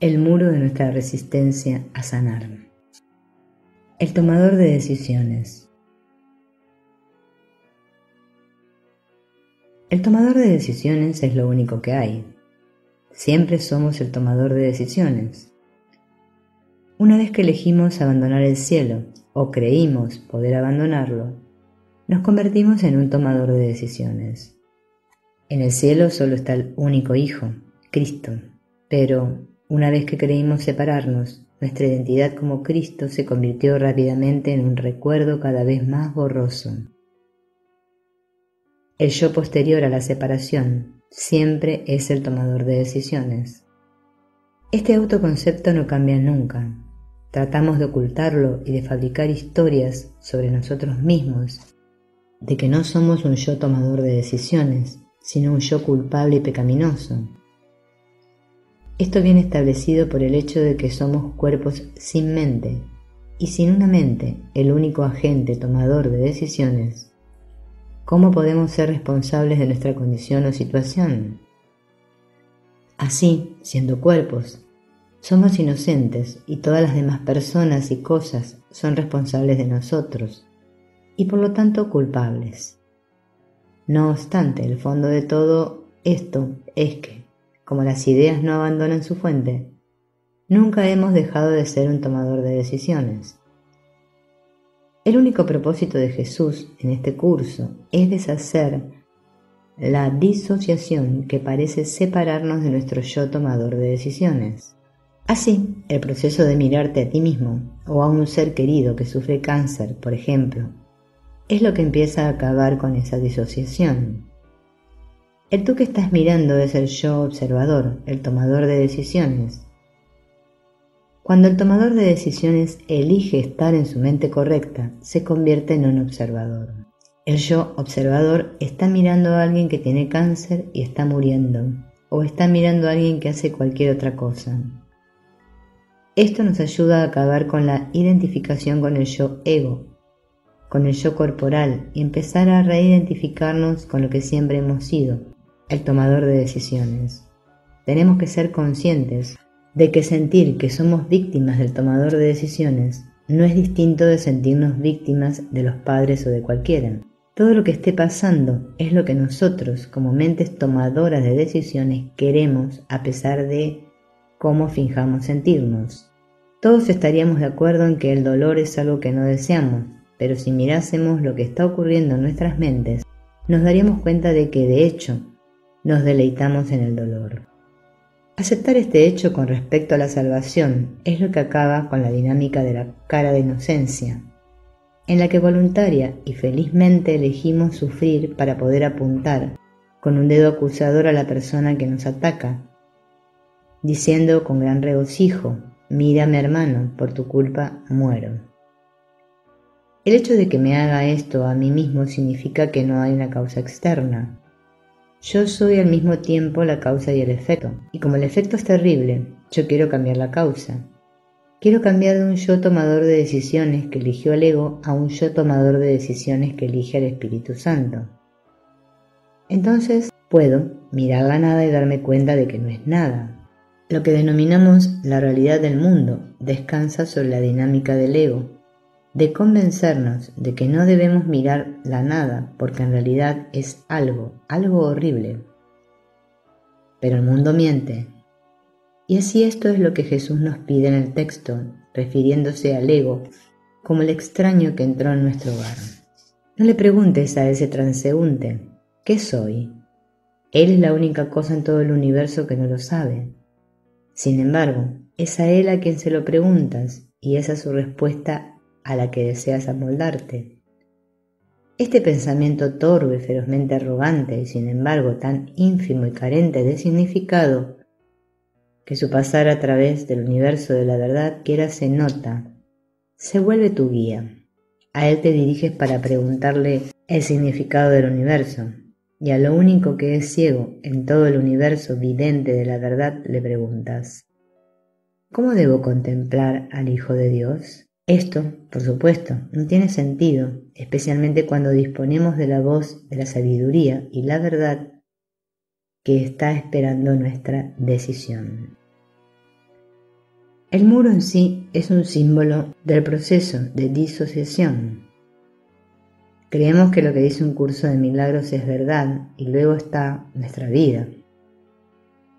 El muro de nuestra resistencia a sanar. El tomador de decisiones. El tomador de decisiones es lo único que hay. Siempre somos el tomador de decisiones. Una vez que elegimos abandonar el cielo, o creímos poder abandonarlo, nos convertimos en un tomador de decisiones. En el cielo solo está el único Hijo, Cristo, pero una vez que creímos separarnos, nuestra identidad como Cristo se convirtió rápidamente en un recuerdo cada vez más borroso. El yo posterior a la separación siempre es el tomador de decisiones. Este autoconcepto no cambia nunca. Tratamos de ocultarlo y de fabricar historias sobre nosotros mismos, de que no somos un yo tomador de decisiones, sino un yo culpable y pecaminoso. Esto viene establecido por el hecho de que somos cuerpos sin mente, y sin una mente, el único agente tomador de decisiones. ¿Cómo podemos ser responsables de nuestra condición o situación? Así, siendo cuerpos, somos inocentes y todas las demás personas y cosas son responsables de nosotros, y por lo tanto culpables. No obstante, el fondo de todo esto es que, como las ideas no abandonan su fuente, nunca hemos dejado de ser un tomador de decisiones. El único propósito de Jesús en este curso es deshacer la disociación que parece separarnos de nuestro yo tomador de decisiones. Así, el proceso de mirarte a ti mismo o a un ser querido que sufre cáncer, por ejemplo, es lo que empieza a acabar con esa disociación. El tú que estás mirando es el yo observador, el tomador de decisiones. Cuando el tomador de decisiones elige estar en su mente correcta, se convierte en un observador. El yo observador está mirando a alguien que tiene cáncer y está muriendo, o está mirando a alguien que hace cualquier otra cosa. Esto nos ayuda a acabar con la identificación con el yo ego, con el yo corporal, y empezar a reidentificarnos con lo que siempre hemos sido, el tomador de decisiones. Tenemos que ser conscientes de que sentir que somos víctimas del tomador de decisiones no es distinto de sentirnos víctimas de los padres o de cualquiera. Todo lo que esté pasando es lo que nosotros, como mentes tomadoras de decisiones, queremos a pesar de cómo finjamos sentirnos. Todos estaríamos de acuerdo en que el dolor es algo que no deseamos, pero si mirásemos lo que está ocurriendo en nuestras mentes, nos daríamos cuenta de que, de hecho, nos deleitamos en el dolor. Aceptar este hecho con respecto a la salvación es lo que acaba con la dinámica de la cara de inocencia, en la que voluntaria y felizmente elegimos sufrir para poder apuntar con un dedo acusador a la persona que nos ataca, diciendo con gran regocijo: «Mírame, hermano, por tu culpa muero». El hecho de que me haga esto a mí mismo significa que no hay una causa externa. Yo soy al mismo tiempo la causa y el efecto, y como el efecto es terrible, yo quiero cambiar la causa. Quiero cambiar de un yo tomador de decisiones que eligió al ego a un yo tomador de decisiones que elige al Espíritu Santo. Entonces puedo mirar la nada y darme cuenta de que no es nada. Lo que denominamos la realidad del mundo descansa sobre la dinámica del ego, de convencernos de que no debemos mirar la nada porque en realidad es algo horrible. Pero el mundo miente. Y así esto es lo que Jesús nos pide en el texto, refiriéndose al ego como el extraño que entró en nuestro hogar. No le preguntes a ese transeúnte: ¿qué soy? Él es la única cosa en todo el universo que no lo sabe. Sin embargo, es a él a quien se lo preguntas y esa es su respuesta a la que deseas amoldarte. Este pensamiento torpe, ferozmente arrogante y sin embargo tan ínfimo y carente de significado, que su pasar a través del universo de la verdad quiera se nota, se vuelve tu guía. A él te diriges para preguntarle el significado del universo, y a lo único que es ciego en todo el universo vidente de la verdad le preguntas: ¿cómo debo contemplar al Hijo de Dios? Esto, por supuesto, no tiene sentido, especialmente cuando disponemos de la voz de la sabiduría y la verdad que está esperando nuestra decisión. El muro en sí es un símbolo del proceso de disociación. Creemos que lo que dice un curso de milagros es verdad y luego está nuestra vida.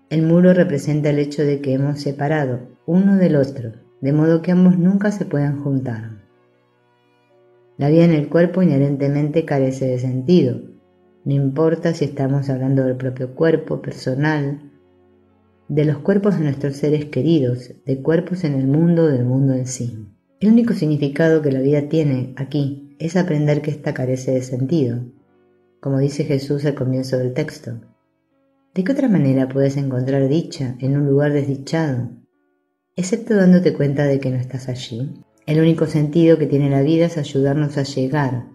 El muro representa el hecho de que hemos separado uno del otro, de modo que ambos nunca se puedan juntar. La vida en el cuerpo inherentemente carece de sentido, no importa si estamos hablando del propio cuerpo personal, de los cuerpos de nuestros seres queridos, de cuerpos en el mundo o del mundo en sí. El único significado que la vida tiene aquí es aprender que ésta carece de sentido, como dice Jesús al comienzo del texto. ¿De qué otra manera puedes encontrar dicha en un lugar desdichado, excepto dándote cuenta de que no estás allí? El único sentido que tiene la vida es ayudarnos a llegar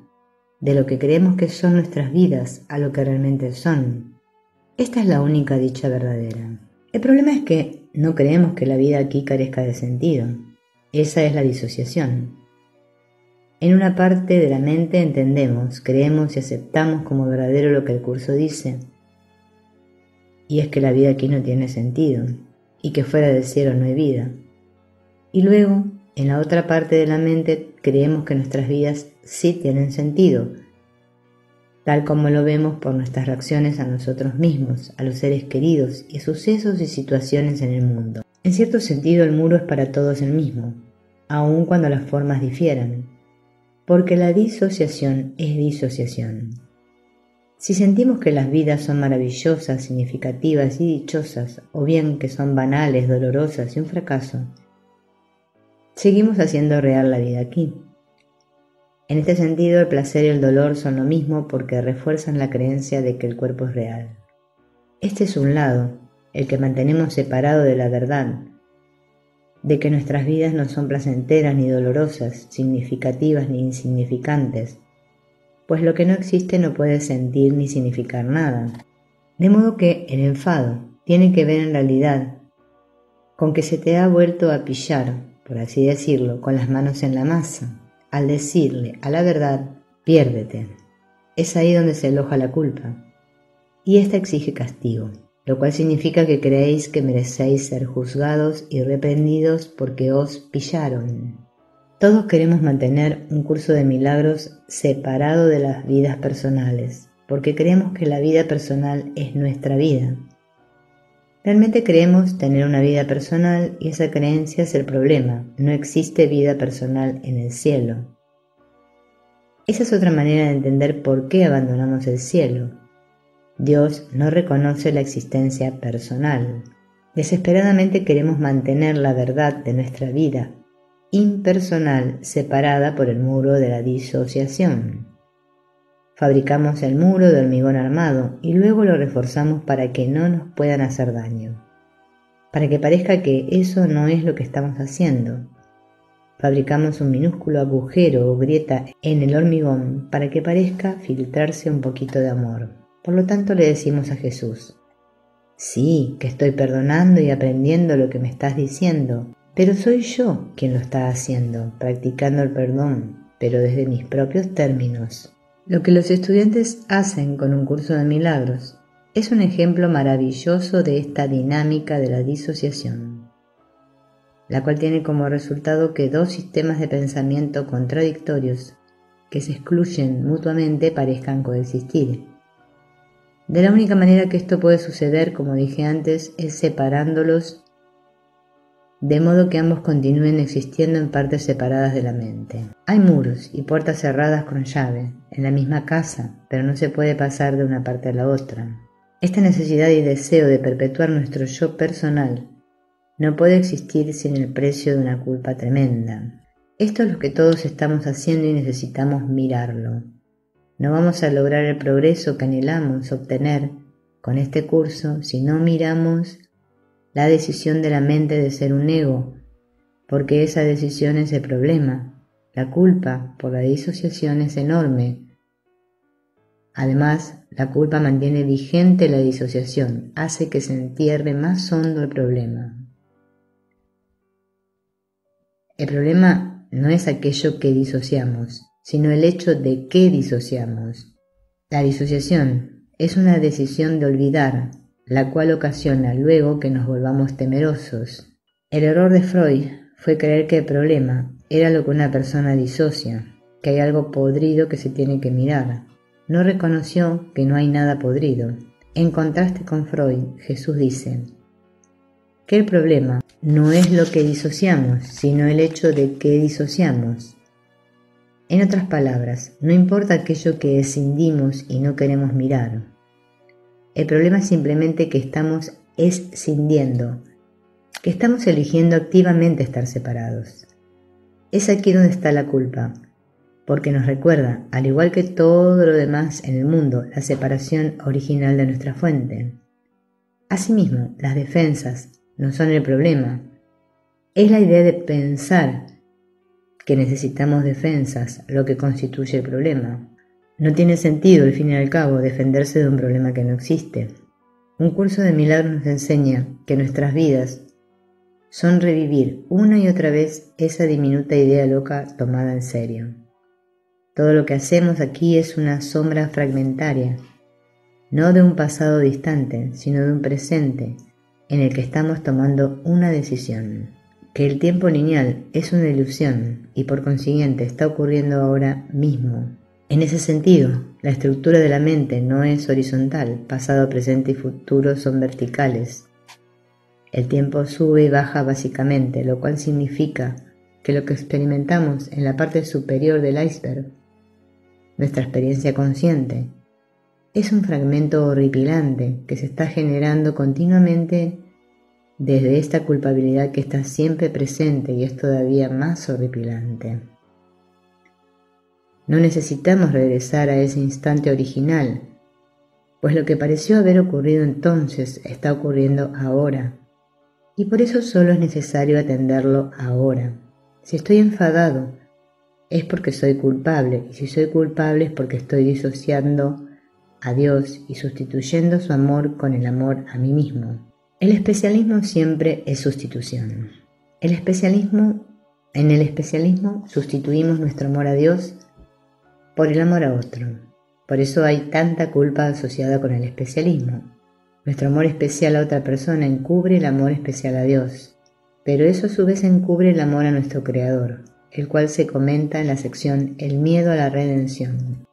de lo que creemos que son nuestras vidas a lo que realmente son. Esta es la única dicha verdadera. El problema es que no creemos que la vida aquí carezca de sentido. Esa es la disociación. En una parte de la mente entendemos, creemos y aceptamos como verdadero lo que el curso dice, y es que la vida aquí no tiene sentido, y que fuera del cielo no hay vida. Y luego, en la otra parte de la mente, creemos que nuestras vidas sí tienen sentido, tal como lo vemos por nuestras reacciones a nosotros mismos, a los seres queridos y a sucesos y situaciones en el mundo. En cierto sentido, el muro es para todos el mismo, aun cuando las formas difieran, porque la disociación es disociación. Si sentimos que las vidas son maravillosas, significativas y dichosas, o bien que son banales, dolorosas y un fracaso, seguimos haciendo real la vida aquí. En este sentido, el placer y el dolor son lo mismo porque refuerzan la creencia de que el cuerpo es real. Este es un lado, el que mantenemos separado de la verdad, de que nuestras vidas no son placenteras ni dolorosas, significativas ni insignificantes, pues lo que no existe no puede sentir ni significar nada. De modo que el enfado tiene que ver en realidad con que se te ha vuelto a pillar, por así decirlo, con las manos en la masa, al decirle a la verdad, piérdete. Es ahí donde se aloja la culpa, y esta exige castigo, lo cual significa que creéis que merecéis ser juzgados y reprendidos porque os pillaron. Todos queremos mantener un curso de milagros separado de las vidas personales, porque creemos que la vida personal es nuestra vida. Realmente creemos tener una vida personal y esa creencia es el problema. No existe vida personal en el cielo. Esa es otra manera de entender por qué abandonamos el cielo. Dios no reconoce la existencia personal. Desesperadamente queremos mantener la verdad de nuestra vida impersonal separada por el muro de la disociación. Fabricamos el muro de hormigón armado y luego lo reforzamos para que no nos puedan hacer daño, para que parezca que eso no es lo que estamos haciendo. Fabricamos un minúsculo agujero o grieta en el hormigón para que parezca filtrarse un poquito de amor. Por lo tanto le decimos a Jesús, sí, que estoy perdonando y aprendiendo lo que me estás diciendo, pero soy yo quien lo está haciendo, practicando el perdón, pero desde mis propios términos. Lo que los estudiantes hacen con un curso de milagros es un ejemplo maravilloso de esta dinámica de la disociación, la cual tiene como resultado que dos sistemas de pensamiento contradictorios que se excluyen mutuamente parezcan coexistir. De la única manera que esto puede suceder, como dije antes, es separándolos de modo que ambos continúen existiendo en partes separadas de la mente. Hay muros y puertas cerradas con llave en la misma casa, pero no se puede pasar de una parte a la otra. Esta necesidad y deseo de perpetuar nuestro yo personal no puede existir sin el precio de una culpa tremenda. Esto es lo que todos estamos haciendo y necesitamos mirarlo. No vamos a lograr el progreso que anhelamos obtener con este curso si no miramos la decisión de la mente de ser un ego, porque esa decisión es el problema. La culpa por la disociación es enorme. Además, la culpa mantiene vigente la disociación, hace que se entierre más hondo el problema. El problema no es aquello que disociamos, sino el hecho de que disociamos. La disociación es una decisión de olvidar, la cual ocasiona luego que nos volvamos temerosos. El error de Freud fue creer que el problema era lo que una persona disocia, que hay algo podrido que se tiene que mirar. No reconoció que no hay nada podrido. En contraste con Freud, Jesús dice que el problema no es lo que disociamos, sino el hecho de que disociamos. En otras palabras, no importa aquello que escindimos y no queremos mirar. El problema es simplemente que estamos escindiendo, que estamos eligiendo activamente estar separados. Es aquí donde está la culpa, porque nos recuerda, al igual que todo lo demás en el mundo, la separación original de nuestra fuente. Asimismo, las defensas no son el problema. Es la idea de pensar que necesitamos defensas lo que constituye el problema. No tiene sentido, al fin y al cabo, defenderse de un problema que no existe. Un curso de milagros nos enseña que nuestras vidas son revivir una y otra vez esa diminuta idea loca tomada en serio. Todo lo que hacemos aquí es una sombra fragmentaria, no de un pasado distante, sino de un presente en el que estamos tomando una decisión. Que el tiempo lineal es una ilusión y por consiguiente está ocurriendo ahora mismo. En ese sentido, la estructura de la mente no es horizontal, pasado, presente y futuro son verticales. El tiempo sube y baja básicamente, lo cual significa que lo que experimentamos en la parte superior del iceberg, nuestra experiencia consciente, es un fragmento horripilante que se está generando continuamente desde esta culpabilidad que está siempre presente y es todavía más horripilante. No necesitamos regresar a ese instante original, pues lo que pareció haber ocurrido entonces está ocurriendo ahora, y por eso solo es necesario atenderlo ahora. Si estoy enfadado, es porque soy culpable, y si soy culpable es porque estoy disociando a Dios y sustituyendo su amor con el amor a mí mismo. El especialismo siempre es sustitución. En el especialismo sustituimos nuestro amor a Dios por el amor a otro. Por eso hay tanta culpa asociada con el especialismo. Nuestro amor especial a otra persona encubre el amor especial a Dios, pero eso a su vez encubre el amor a nuestro Creador, el cual se comenta en la sección El miedo a la redención.